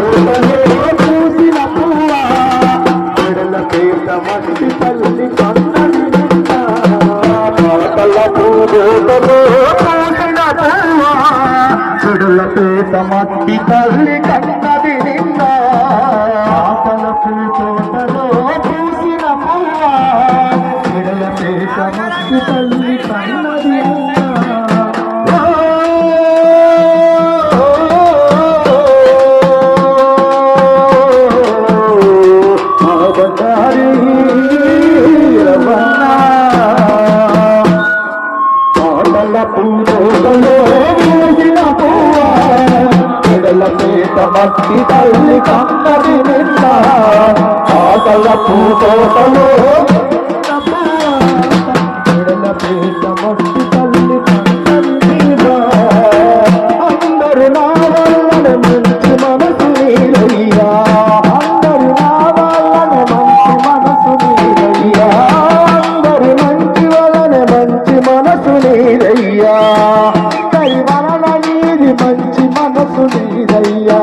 పూసిన పువ్వా మెడల పేట మట్టి తల్లి కన్నది నిండా పాటల పూజలో పూసిన పువ్వా మెడల పేట మట్టి తల్లి కన్నది నిండా పాటల పూజలో పూసిన పువ్వా మెడల పేట మట్టి తల్లి కన్నది నిండా మట్టి తల్లి కన్నది నిండా ఆటల పూతోటలో మెడల పేట మట్టి తల్లి కన్నది నిండా అందరు నా వల్లనే మంచి మనసు నీరయ్యా అందరు నా వల్లనే మంచి మనసు నీరయ్యా అందరు మంచి వల్లనే మంచి మనసు నీరయ్యా కై వలన నీది మంచి మనసు నీరయ్యా